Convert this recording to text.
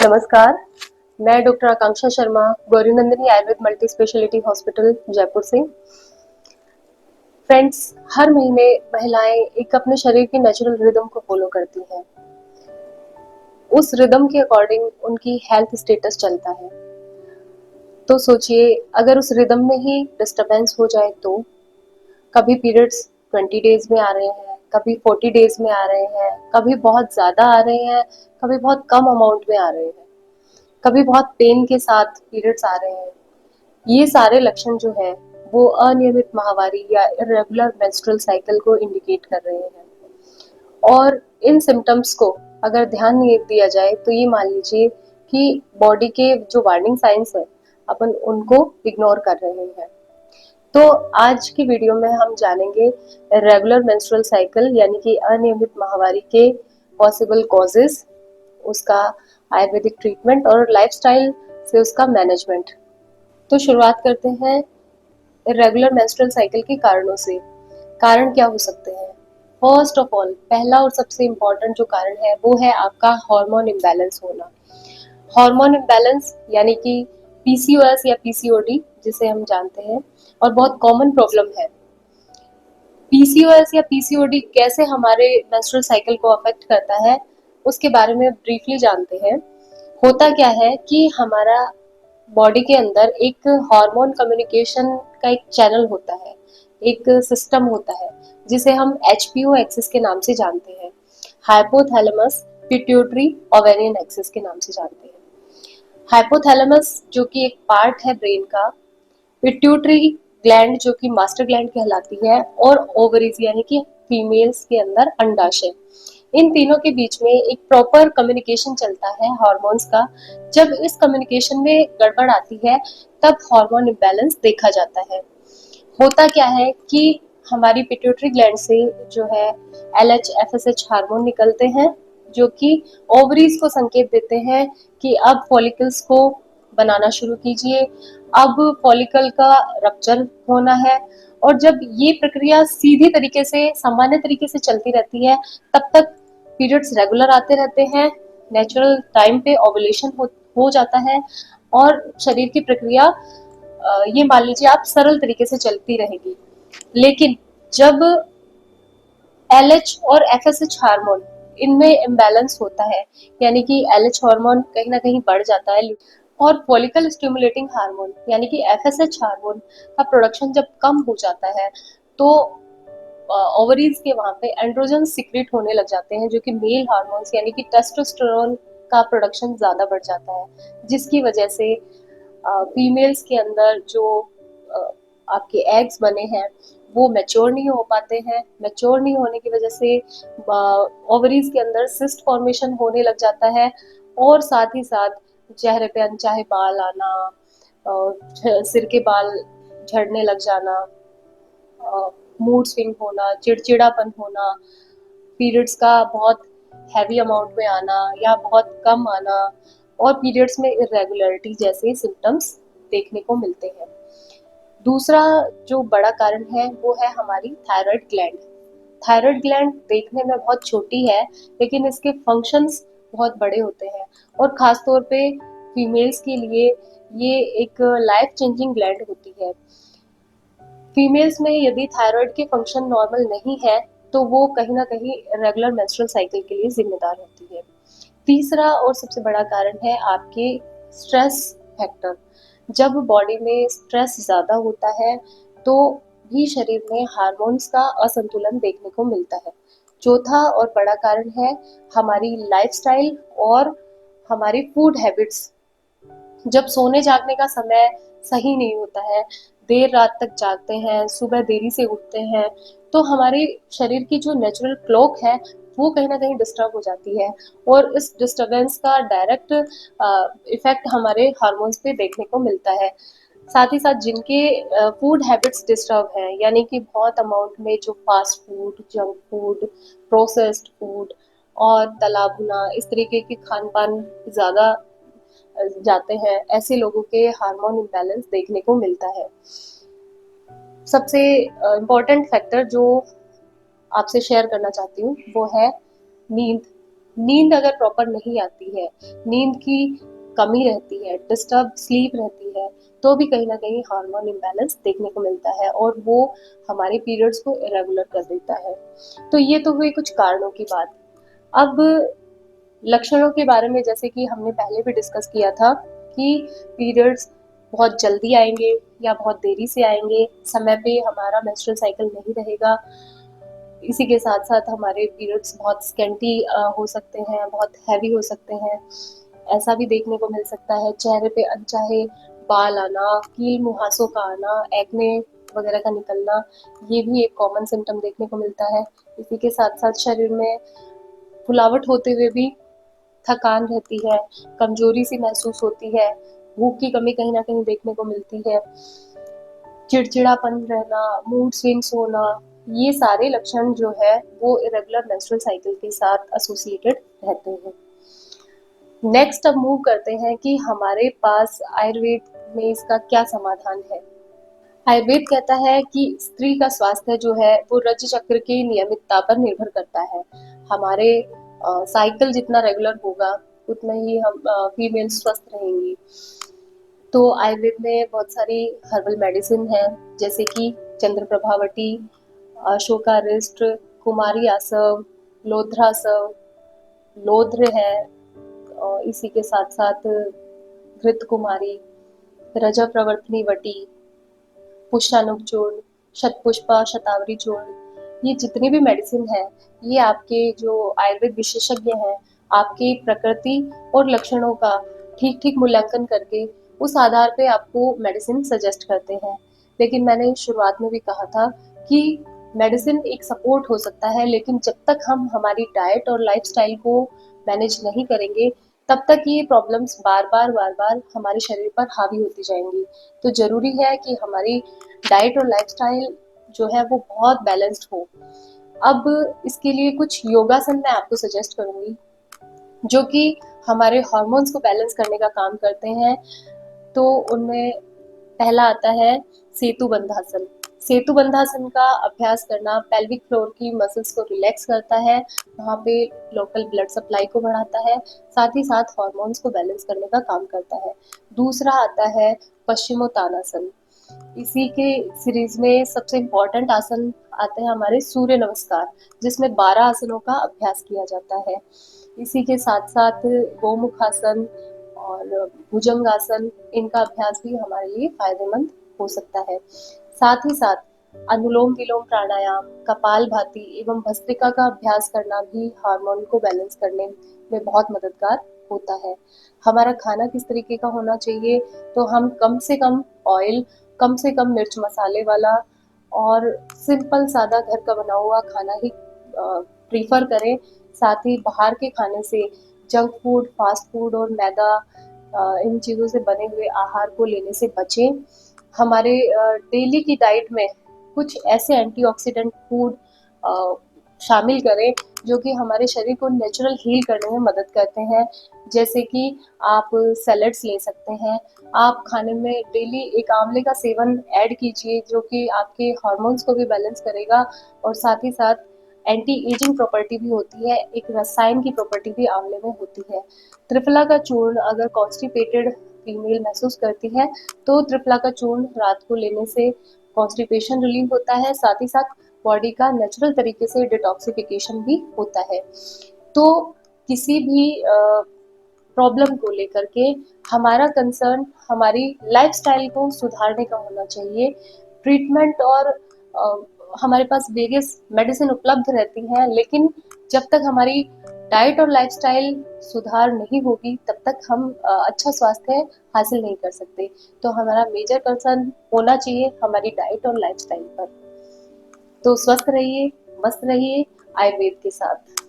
नमस्कार, मैं doctor Akanksha Sharma, Gauri Nandini Ayurveda multi speciality hospital Jaipur से। फ्रेंड्स, हर महीने महिलाएं एक अपने शरीर की नेचुरल रिदम को फॉलो करती हैं। उस रिदम के अकॉर्डिंग उनकी हेल्थ स्टेटस चलता है। तो सोचिए, अगर उस रिदम में ही डिस्टरबेंस हो जाए तो कभी पीरियड्स 20 डेज में आ रहे हैं, कभी 40 डेज में आ रहे हैं, कभी बहुत ज्यादा आ रहे हैं, कभी बहुत कम अमाउंट में आ रहे हैं, कभी बहुत पेन के साथ पीरियड्स आ रहे हैं। ये सारे लक्षण जो है वो अनियमित माहवारी या इरेगुलर मेंस्ट्रुअल साइकिल को इंडिकेट कर रहे हैं। और इन सिम्टम्स को अगर ध्यान नहीं दिया जाए तो ये मान लीजिए कि बॉडी के जो वार्निंग साइंस है अपन उनको इग्नोर कर रहे हैं। तो आज की वीडियो में हम जानेंगे रेगुलर मेंस्ट्रुअल साइकिल यानी कि अनियमित माहवारी के पॉसिबल कॉजेस, उसका आयुर्वेदिक ट्रीटमेंट और लाइफस्टाइल से उसका मैनेजमेंट। तो शुरुआत करते हैं इरेगुलर मेंस्ट्रुअल साइकिल के कारणों से। कारण क्या हो सकते हैं? फर्स्ट ऑफ ऑल, पहला और सबसे इम्पोर्टेंट जो कारण है वो है आपका हार्मोन इम्बैलेंस होना। हार्मोन इम्बैलेंस यानी कि पीसीओएस या पीसीओडी जिसे हम जानते हैं, और बहुत कॉमन प्रॉब्लम है। पीसीओएस या पीसीओडी कैसे हमारे मेंस्ट्रुअल साइकिल को अफेक्ट करता है उसके बारे में ब्रीफली जानते हैं। होता क्या है कि हमारा बॉडी के अंदर एक हार्मोन कम्युनिकेशन का एक चैनल होता है, एक सिस्टम होता है जिसे हम एचपीओ एक्सिस के नाम से जानते हैं, हाइपोथैलेमस पिट्यूटरी ओवेरियन एक्सिस के नाम से जानते हैं। हाइपोथैलेमस जो कि एक पार्ट है ब्रेन का, पिट्यूटरी ग्लैंड जो कि मास्टर ग्लैंड कहलाती है, और ओवरीज यानी कि फीमेल्स के अंदर अंडाशय। इन तीनों के बीच में एक प्रॉपर कम्युनिकेशन चलता है हार्मोन्स का। जब इस कम्युनिकेशन में गड़बड़ आती है तब हार्मोन इम्बैलेंस देखा जाता है। होता क्या है कि हमारी पिट्यूटरी ग्लैंड से जो है एलएच एफएसएच हार्मोन निकलते हैं जो कि ओवरीज को संकेत देते हैं कि अब फॉलिकल्स को बनाना शुरू कीजिए, अब फॉलिकल का रप्चर होना है। और जब ये प्रक्रिया सीधी तरीके से सामान्य तरीके से चलती रहती है तब तक पीरियड्स रेगुलर आते रहते हैं, नेचुरल टाइम पे ओवुलेशन हो जाता है और शरीर की प्रक्रिया ये मान लीजिए आप सरल तरीके से चलती रहेगी। लेकिन जब एलएच और एफएसएच हार्मोन इनमें इम्बैलेंस होता है, यानी कि एलएच हार्मोन कहीं ना कहीं बढ़ जाता है और फॉलिकल स्टिमुलेटिंग हार्मोन यानी कि एफएसएच हार्मोन का प्रोडक्शन जब कम हो जाता है तो ओवरीज के वहां पे एंड्रोजन सीक्रेट होने लग जाते हैं जो कि मेल हार्मोन्स यानी कि टेस्टोस्टेरोन का प्रोडक्शन ज्यादा बढ़ जाता है, जिसकी वजह से फीमेल्स के अंदर जो आपके एग्स बने हैं वो मैच्योर नहीं हो पाते हैं। मैच्योर नहीं होने की वजह से ओवरीज के अंदर सिस्ट फॉर्मेशन होने लग जाता है और साथ ही साथ चेहरे पे अनचाहे बाल आना, सिर के बाल झड़ने लग जाना, मूड स्विंग होना, चिड़चिड़ापन होना, पीरियड्स का बहुत हैवी अमाउंट में आना या बहुत कम आना, और पीरियड्स में इरेगुलरिटी जैसे सिम्टम्स देखने को मिलते हैं। दूसरा जो बड़ा कारण है वो है हमारी थायराइड ग्लैंड। थायराइड ग्लैंड देखने में बहुत छोटी है लेकिन इसके फंक्शंस बहुत बड़े होते हैं और खास तौर पे फीमेल्स के लिए ये एक लाइफ चेंजिंग ग्लैंड होती है। फीमेल्स में यदि थायराइड के फंक्शन नॉर्मल नहीं है तो वो कहीं ना कहीं रेगुलर मेंस्ट्रुअल साइकिल के लिए जिम्मेदार होती है। तीसरा और सबसे बड़ा कारण है आपके स्ट्रेस फैक्टर। जब बॉडी में स्ट्रेस ज्यादा होता है तो भी शरीर में हार्मोन्स का असंतुलन देखने को मिलता है। चौथा और बड़ा कारण है हमारी लाइफस्टाइल और हमारी फूड हैबिट्स। जब सोने जागने का समय सही नहीं होता है, देर रात तक जागते हैं, सुबह देरी से उठते हैं, तो हमारे शरीर की जो नेचुरल क्लॉक है वो कहीं ना कहीं डिस्टर्ब हो जाती है और इस डिस्टरबेंस का डायरेक्ट इफेक्ट हमारे हार्मोन्स पे देखने को मिलता है। साथ ही साथ जिनके फूड हैबिट्स डिस्टर्ब हैं, यानी कि बहुत अमाउंट में जो fast food, junk food, processed food और तला भुना इस तरीके के खान पान ज्यादा जाते हैं, ऐसे लोगों के हार्मोन इम्बैलेंस देखने को मिलता है। सबसे इम्पोर्टेंट फैक्टर जो आपसे शेयर करना चाहती हूँ वो है नींद। नींद अगर प्रॉपर नहीं आती है, नींद की कमी रहती है, डिस्टर्ब स्लीप रहती है, तो भी कहीं ना कहीं हार्मोन इम्बैलेंस देखने को मिलता है और वो हमारे पीरियड्स को इरेगुलर कर देता है। तो ये तो हुई कुछ कारणों की बात। अब लक्षणों के बारे में, जैसे कि हमने पहले भी डिस्कस किया था कि पीरियड्स बहुत जल्दी आएंगे या बहुत देरी से आएंगे, समय पे हमारा मेंस्ट्रुअल साइकिल नहीं रहेगा, इसी के साथ साथ हमारे पीरियड्स बहुत स्कैंटी हो सकते हैं, बहुत हैवी हो सकते हैं। ऐसा भी देखने को मिल सकता है, चेहरे पे अनचाहे बाल आना, कील मुहासों का आना, एक्ने वगैरह का निकलना, ये भी एक कॉमन सिम्टम देखने को मिलता है। इसी के साथ साथ शरीर में फुलावट होते हुए भी थकान रहती है, कमजोरी सी महसूस होती है, भूख की कमी कहीं ना कहीं देखने को मिलती है, चिड़चिड़ापन रहना, मूड स्विंग्स होना, ये सारे लक्षण जो है वो इरेगुलर मेंस्ट्रुअल साइकिल के साथ एसोसिएटेड रहते हैं। नेक्स्ट अब मूव करते हैं कि हमारे पास आयुर्वेद में इसका क्या समाधान है। आयुर्वेद कहता है कि स्त्री का स्वास्थ्य जो है वो रज चक्र की नियमितता पर निर्भर करता है। हमारे साइकिल जितना रेगुलर होगा उतना ही हम फीमेल स्वस्थ रहेंगी। तो आयुर्वेद में बहुत सारी हर्बल मेडिसिन है, जैसे कि चंद्र प्रभावती, अशोकारिष्ट, कुमारी आसव, लोध्रासव, लोध्र है, और इसी के साथ साथ घृत कुमारी, रजा प्रवर्तनी वटी, पुष्पानुग चूर्ण, शतपुष्पा शतावरी चूर्ण, ये जितनी भी मेडिसिन है, ये आपके जो आयुर्वेद विशेषज्ञ हैं आपके प्रकृति और लक्षणों का ठीक ठीक मूल्यांकन करके उस आधार पे आपको मेडिसिन सजेस्ट करते हैं। लेकिन मैंने शुरुआत में भी कहा था कि मेडिसिन एक सपोर्ट हो सकता है, लेकिन जब तक हम हमारी डाइट और लाइफस्टाइल को मैनेज नहीं करेंगे तब तक ये प्रॉब्लम्स बार बार हमारे शरीर पर हावी होती जाएंगी। तो जरूरी है कि हमारी डाइट और लाइफस्टाइल जो है वो बहुत बैलेंस्ड हो। अब इसके लिए कुछ योगासन मैं आपको सजेस्ट करूंगी जो कि हमारे हार्मोन्स को बैलेंस करने का काम करते हैं। तो उनमें पहला आता है सेतु बंधासन। सेतु बंधासन का अभ्यास करना पेल्विक फ्लोर की मसल्स को रिलैक्स करता है, वहाँ पे लोकल ब्लड सप्लाई को बढ़ाता है, साथ ही साथ हार्मोन्स को बैलेंस करने का काम करता है। दूसरा आता है पश्चिमोत्तानासन। इसी के सीरीज में सबसे इम्पोर्टेंट आसन आते हैं हमारे सूर्य नमस्कार, जिसमें 12 आसनों का अभ्यास किया जाता है। इसी के साथ साथ गोमुख आसन और भुजंग आसन, इनका अभ्यास भी हमारे लिए फायदेमंद हो सकता है। साथ ही साथ अनुलोम विलोम प्राणायाम, कपाल भाती एवं भस्त्रिका का अभ्यास करना भी हार्मोन को बैलेंस करने में बहुत मददगार होता है। हमारा खाना किस तरीके का होना चाहिए, तो हम कम से कम ऑयल, कम से कम मिर्च मसाले वाला और सिंपल सादा घर का बना हुआ खाना ही प्रीफर करें। साथ ही बाहर के खाने से, जंक फूड, फास्ट फूड और मैदा, इन चीज़ों से बने हुए आहार को लेने से बचें। हमारे डेली की डाइट में कुछ ऐसे एंटीऑक्सीडेंट फूड शामिल करें जो कि हमारे शरीर को नेचुरल हील करने में मदद करते हैं। जैसे कि आप सैलेड्स ले सकते हैं, आप खाने में डेली एक आंवले का सेवन ऐड कीजिए जो कि आपके हार्मोन्स को भी बैलेंस करेगा और साथ ही साथ एंटी एजिंग प्रॉपर्टी भी होती है, एक रसायन की प्रॉपर्टी भी आंवले में होती है। त्रिफला का चूर्ण, अगर कॉन्स्टिपेटेड फीमेल महसूस करती है तो त्रिफला का चूर्ण रात को लेने से कॉन्स्टिपेशन रिलीव होता है, साथ ही साथ बॉडी का नेचुरल तरीके से डिटॉक्सिफिकेशन भी होता है। तो किसी भी प्रॉब्लम को लेकर के हमारा कंसर्न हमारी लाइफस्टाइल को सुधारने का होना चाहिए। ट्रीटमेंट और हमारे पास वेरियस मेडिसिन उपलब्ध रहती हैं, लेकिन जब तक हमारी डाइट और लाइफस्टाइल सुधार नहीं होगी तब तक हम अच्छा स्वास्थ्य हासिल नहीं कर सकते। तो हमारा मेजर कंसर्न होना चाहिए हमारी डाइट और लाइफस्टाइल पर। तो स्वस्थ रहिए, मस्त रहिए आयुर्वेद के साथ।